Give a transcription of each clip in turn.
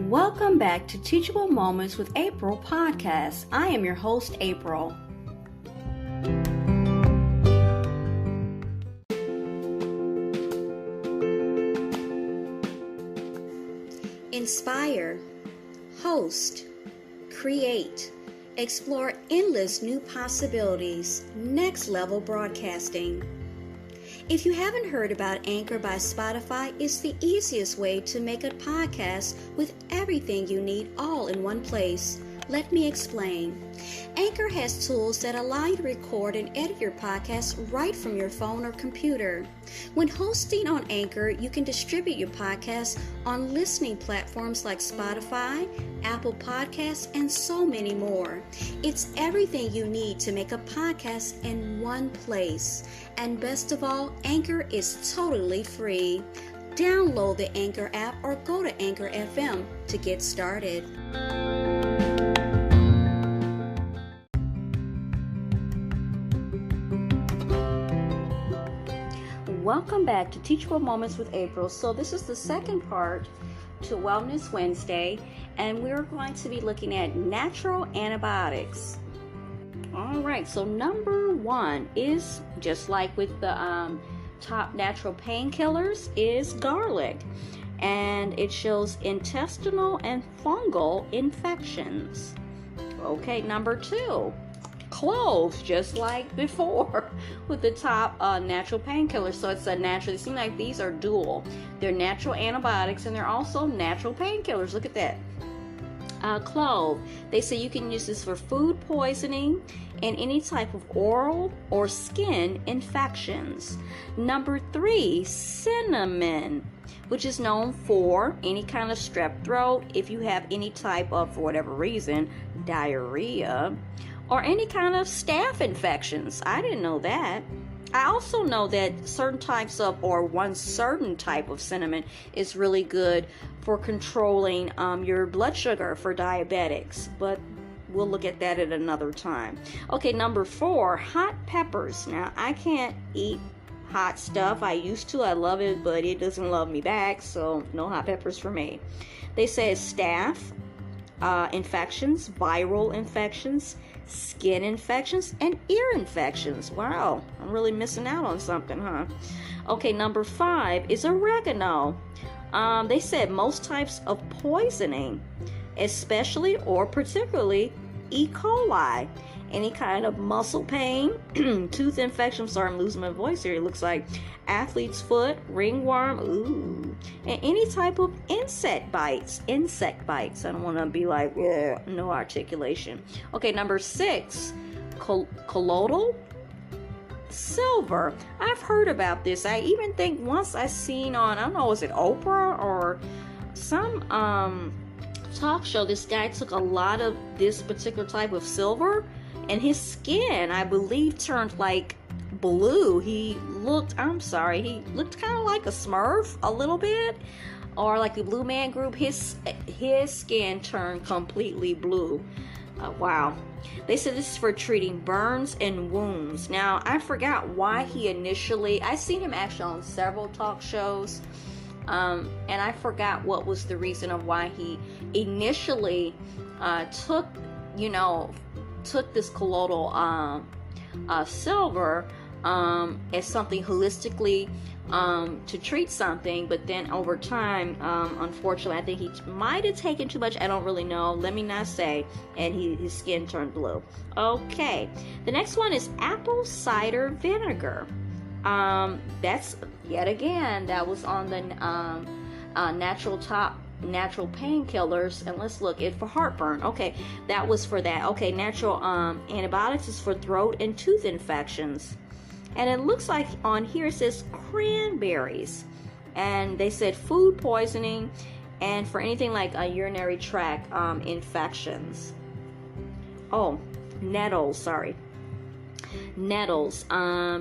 Welcome back to Teachable Moments with April podcast. I am your host, April. Inspire, host, create, explore endless new possibilities, next level broadcasting. If you haven't heard about Anchor by Spotify, it's the easiest way to make a podcast with everything you need all in one place. Let me explain. Anchor has tools that allow you to record and edit your podcast right from your phone or computer. When hosting on Anchor, you can distribute your podcast on listening platforms like Spotify, Apple Podcasts, and so many more. It's everything you need to make a podcast in one place. And best of all, Anchor is totally free. Download the Anchor app or go to Anchor FM to get started. Welcome back to Teachable Moments with April. So this is the second part to Wellness Wednesday, and we're going to be looking at natural antibiotics. All right, so number one is, just like with the top natural painkillers, is garlic. And it shows intestinal and fungal infections. Okay, number two, cloves, just like before with the top natural painkillers. So it's a natural, it seems like these are dual. They're natural antibiotics and they're also natural painkillers. Look at that. Clove, they say you can use this for food poisoning and any type of oral or skin infections. Number three, cinnamon, which is known for any kind of strep throat, if you have any type of, for whatever reason, diarrhea, or any kind of staph infections. I didn't know that. I also know that certain types of, or one certain type of cinnamon is really good for controlling your blood sugar for diabetics, but we'll look at that at another time. Okay, number four, hot peppers. Now, I can't eat hot stuff. I used to. I love it, but it doesn't love me back, so no hot peppers for me. They say staph infections, viral infections, skin infections, and ear infections. Wow, I'm really missing out on something, huh? Okay, number five is oregano. They said most types of poisoning, especially or particularly E. coli, any kind of muscle pain, tooth infection. I'm sorry, I'm losing my voice here. It looks like athlete's foot, ringworm, ooh, and any type of insect bites. I don't want to be like, no articulation. Okay, number six, colloidal silver. I've heard about this. I even think once I seen on, I don't know, was it Oprah or some talk show, this guy took a lot of this particular type of silver and his skin, I believe, turned like blue. He looked kind of like a Smurf a little bit, or like the Blue Man Group. His skin turned completely blue. Wow. They said this is for treating burns and wounds. Now, I forgot why he initially, I seen him actually on several talk shows, and I forgot what was the reason of why he initially took this colloidal silver as something holistically to treat something, but then over time, unfortunately, I think he might have taken too much. I don't really know. Let me not say. And his skin turned blue. Okay. The next one is apple cider vinegar. That's yet again, that was on the natural painkillers, and let's look it for heartburn. Okay, that was for that. Okay, natural antibiotics is for throat and tooth infections. And it looks like on here it says cranberries, and they said food poisoning and for anything like urinary tract infections. Oh, nettles,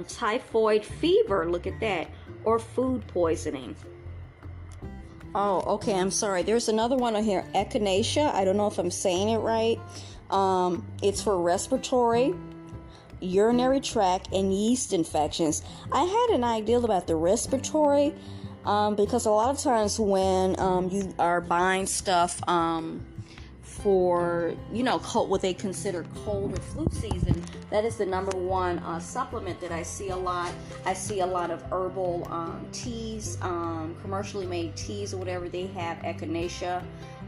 typhoid fever, look at that, or food poisoning. Oh, okay, I'm sorry. There's another one on here, echinacea. I don't know if I'm saying it right. It's for respiratory, urinary tract, and yeast infections. I had an idea about the respiratory because a lot of times when you are buying stuff for, what they consider cold or flu season, that is the number one supplement that I see a lot. I see a lot of herbal teas, commercially made teas or whatever they have, echinacea.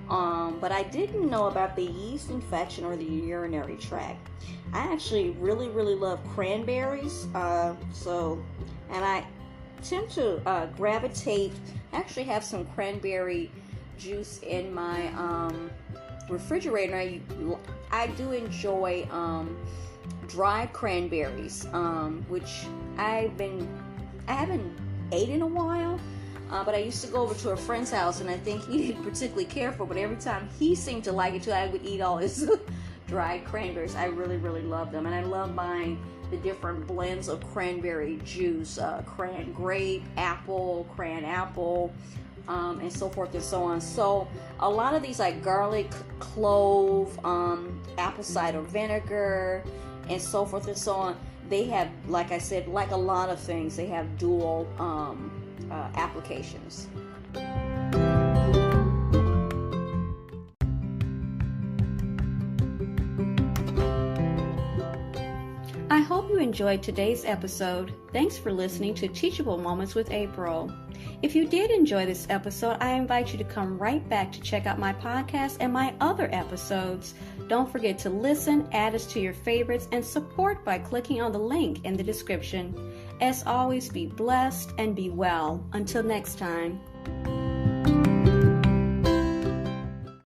But I didn't know about the yeast infection or the urinary tract. I actually really, really love cranberries. And I tend to gravitate. I actually have some cranberry juice in my refrigerator. I do enjoy dried cranberries, which I haven't ate in a while. But I used to go over to a friend's house, and I think he didn't particularly care for it, but every time he seemed to like it too, I would eat all his dried cranberries. I really, really love them, and I love buying the different blends of cranberry juice, cran grape, apple, cran apple, and so forth and so on. So a lot of these, like garlic, clove, apple cider vinegar, and so forth and so on, they have, like I said, like a lot of things, they have dual applications. I hope you enjoyed today's episode. Thanks for listening to Teachable Moments with April. If you did enjoy this episode, I invite you to come right back to check out my podcast and my other episodes. Don't forget to listen, add us to your favorites, and support by clicking on the link in the description. As always, be blessed and be well. Until next time.